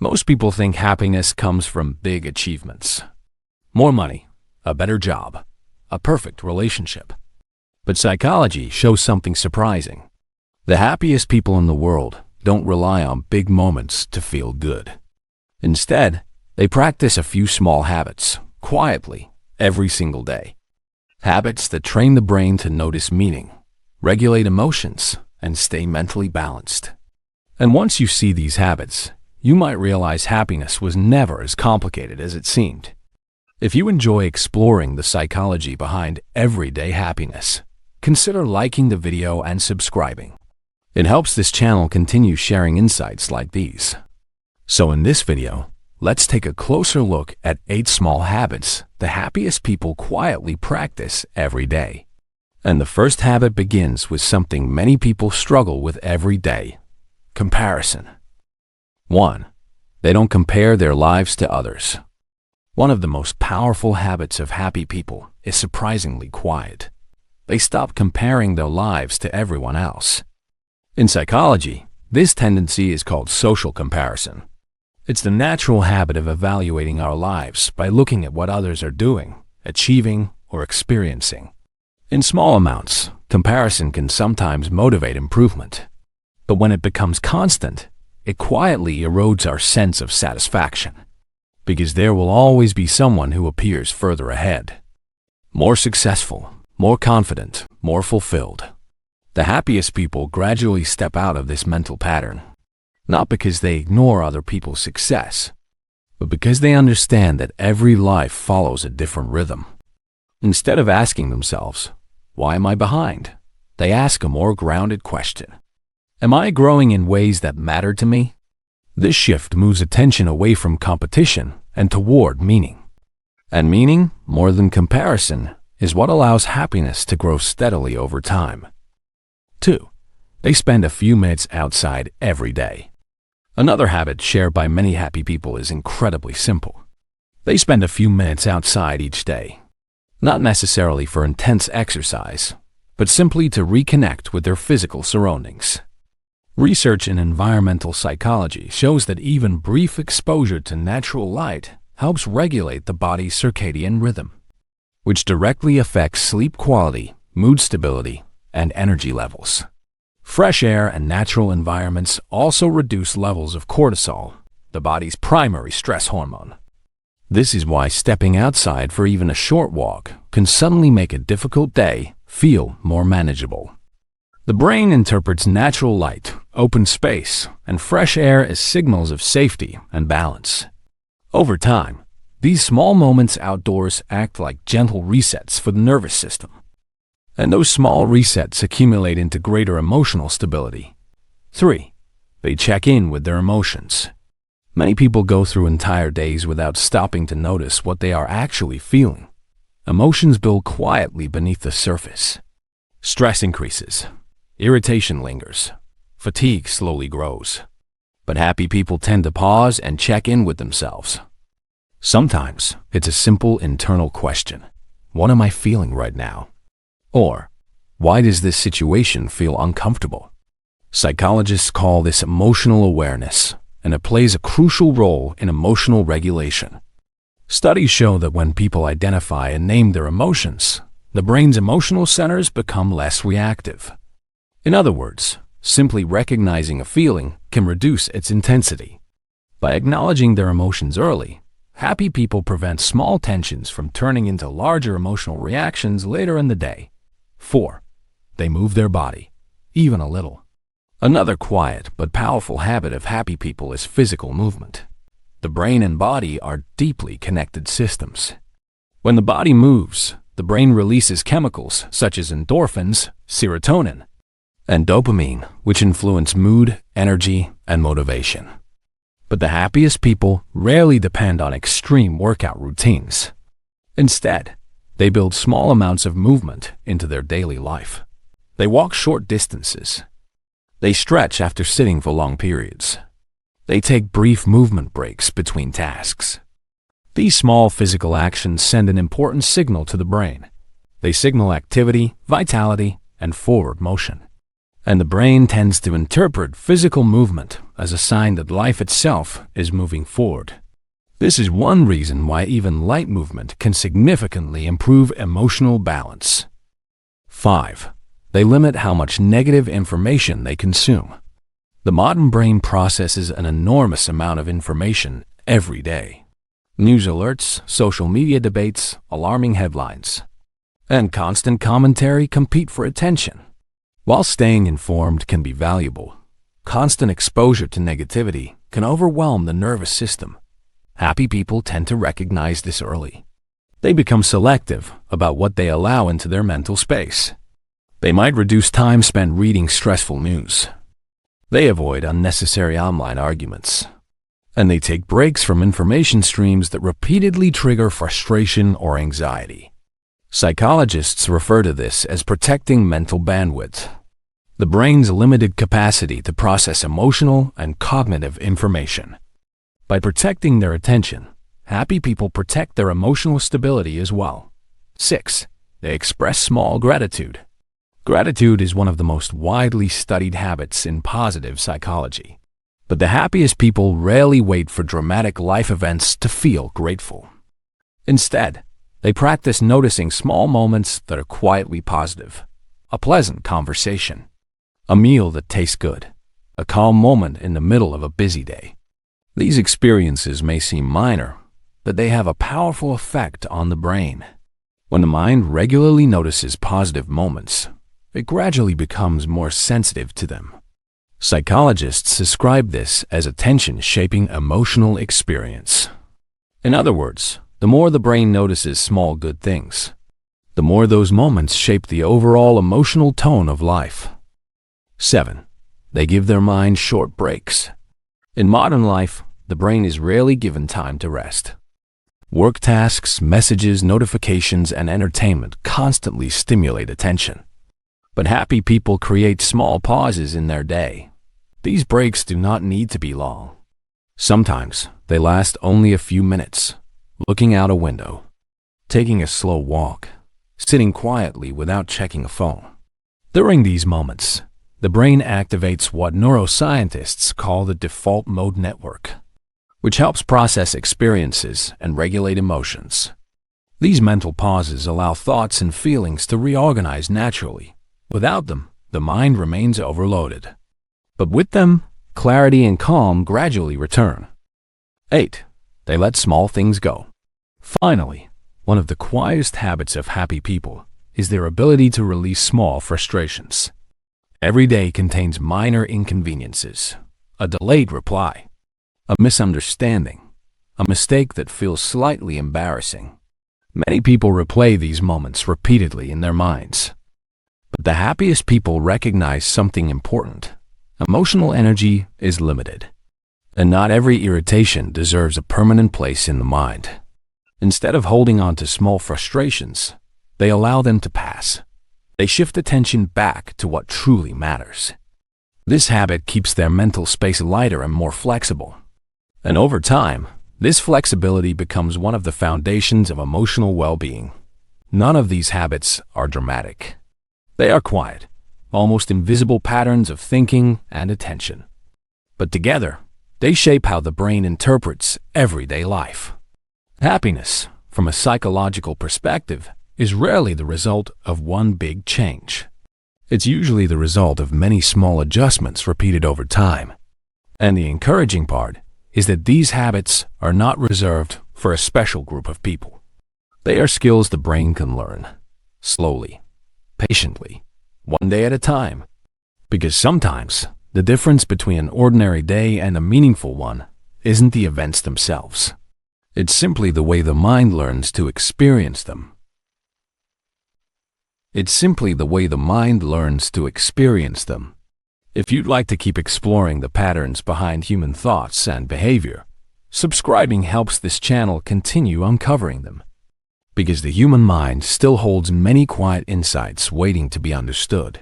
Most people think happiness comes from big achievements. More money, a better job, a perfect relationship. But psychology shows something surprising. The happiest people in the world don't rely on big moments to feel good. Instead, they practice a few small habits, quietly, every single day. Habits that train the brain to notice meaning, regulate emotions, and stay mentally balanced. And once you see these habits, you might realize happiness was never as complicated as it seemed. If you enjoy exploring the psychology behind everyday happiness, consider liking the video and subscribing. It helps this channel continue sharing insights like these. So in this video, let's take a closer look at 8 small habits the happiest people quietly practice every day. And the first habit begins with something many people struggle with every day: comparison. 1. They don't compare their lives to others. One of the most powerful habits of happy people is surprisingly quiet. They stop comparing their lives to everyone else. In psychology, this tendency is called social comparison. It's the natural habit of evaluating our lives by looking at what others are doing, achieving, or experiencing. In small amounts, comparison can sometimes motivate improvement. But when it becomes constant, it quietly erodes our sense of satisfaction, because there will always be someone who appears further ahead, more successful, more confident, more fulfilled. The happiest people gradually step out of this mental pattern, not because they ignore other people's success, but because they understand that every life follows a different rhythm. Instead of asking themselves, "Why am I behind?" they ask a more grounded question: "Am I growing in ways that matter to me?" This shift moves attention away from competition and toward meaning. And meaning, more than comparison, is what allows happiness to grow steadily over time. 2. They spend a few minutes outside every day. Another habit shared by many happy people is incredibly simple. They spend a few minutes outside each day, not necessarily for intense exercise, but simply to reconnect with their physical surroundings. Research in environmental psychology shows that even brief exposure to natural light helps regulate the body's circadian rhythm, which directly affects sleep quality, mood stability, and energy levels. Fresh air and natural environments also reduce levels of cortisol, the body's primary stress hormone. This is why stepping outside for even a short walk can suddenly make a difficult day feel more manageable. The brain interprets natural light, open space, and fresh air as signals of safety and balance. Over time, these small moments outdoors act like gentle resets for the nervous system. And those small resets accumulate into greater emotional stability. 3. They check in with their emotions. Many people go through entire days without stopping to notice what they are actually feeling. Emotions build quietly beneath the surface. Stress increases. Irritation lingers. Fatigue slowly grows. But happy people tend to pause and check in with themselves. Sometimes it's a simple internal question: what am I feeling right now? Or, why does this situation feel uncomfortable? Psychologists call this emotional awareness, and it plays a crucial role in emotional regulation. Studies show that when people identify and name their emotions, the brain's emotional centers become less reactive. In other words, simply recognizing a feeling can reduce its intensity. By acknowledging their emotions early, happy people prevent small tensions from turning into larger emotional reactions later in the day. 4. They move their body, even a little. Another quiet but powerful habit of happy people is physical movement. The brain and body are deeply connected systems. When the body moves, the brain releases chemicals such as endorphins, serotonin, and dopamine, which influence mood, energy, and motivation. But the happiest people rarely depend on extreme workout routines. Instead, they build small amounts of movement into their daily life. They walk short distances. They stretch after sitting for long periods. They take brief movement breaks between tasks. These small physical actions send an important signal to the brain. They signal activity, vitality, and forward motion. And the brain tends to interpret physical movement as a sign that life itself is moving forward. This is one reason why even light movement can significantly improve emotional balance. 5. They limit how much negative information they consume. The modern brain processes an enormous amount of information every day. News alerts, social media debates, alarming headlines, and constant commentary compete for attention. While staying informed can be valuable, constant exposure to negativity can overwhelm the nervous system. Happy people tend to recognize this early. They become selective about what they allow into their mental space. They might reduce time spent reading stressful news. They avoid unnecessary online arguments. And they take breaks from information streams that repeatedly trigger frustration or anxiety. Psychologists refer to this as protecting mental bandwidth, the brain's limited capacity to process emotional and cognitive information. By protecting their attention, happy people protect their emotional stability as well. 6. They express small gratitude. Gratitude is one of the most widely studied habits in positive psychology. But the happiest people rarely wait for dramatic life events to feel grateful. Instead, they practice noticing small moments that are quietly positive. A pleasant conversation, a meal that tastes good, a calm moment in the middle of a busy day. These experiences may seem minor, but they have a powerful effect on the brain. When the mind regularly notices positive moments, it gradually becomes more sensitive to them. Psychologists describe this as attention shaping emotional experience. In other words, the more the brain notices small good things, the more those moments shape the overall emotional tone of life. 7. They give their mind short breaks. In modern life, the brain is rarely given time to rest. Work tasks, messages, notifications, and entertainment constantly stimulate attention. But happy people create small pauses in their day. These breaks do not need to be long. Sometimes they last only a few minutes, looking out a window, taking a slow walk, sitting quietly without checking a phone. During these moments, the brain activates what neuroscientists call the default mode network, which helps process experiences and regulate emotions. These mental pauses allow thoughts and feelings to reorganize naturally. Without them, the mind remains overloaded. But with them, clarity and calm gradually return. 8. They let small things go. Finally, one of the quietest habits of happy people is their ability to release small frustrations. Every day contains minor inconveniences, a delayed reply, a misunderstanding, a mistake that feels slightly embarrassing. Many people replay these moments repeatedly in their minds. But the happiest people recognize something important. Emotional energy is limited, and not every irritation deserves a permanent place in the mind. Instead of holding on to small frustrations, they allow them to pass. They shift attention back to what truly matters. This habit keeps their mental space lighter and more flexible. And over time, this flexibility becomes one of the foundations of emotional well-being. None of these habits are dramatic. They are quiet, almost invisible patterns of thinking and attention. But together, they shape how the brain interprets everyday life. Happiness, from a psychological perspective, is rarely the result of one big change. It's usually the result of many small adjustments repeated over time. And the encouraging part is that these habits are not reserved for a special group of people. They are skills the brain can learn, slowly, patiently, one day at a time. Because sometimes, the difference between an ordinary day and a meaningful one isn't the events themselves. It's simply the way the mind learns to experience them. It's simply the way the mind learns to experience them. If you'd like to keep exploring the patterns behind human thoughts and behavior, subscribing helps this channel continue uncovering them. Because the human mind still holds many quiet insights waiting to be understood.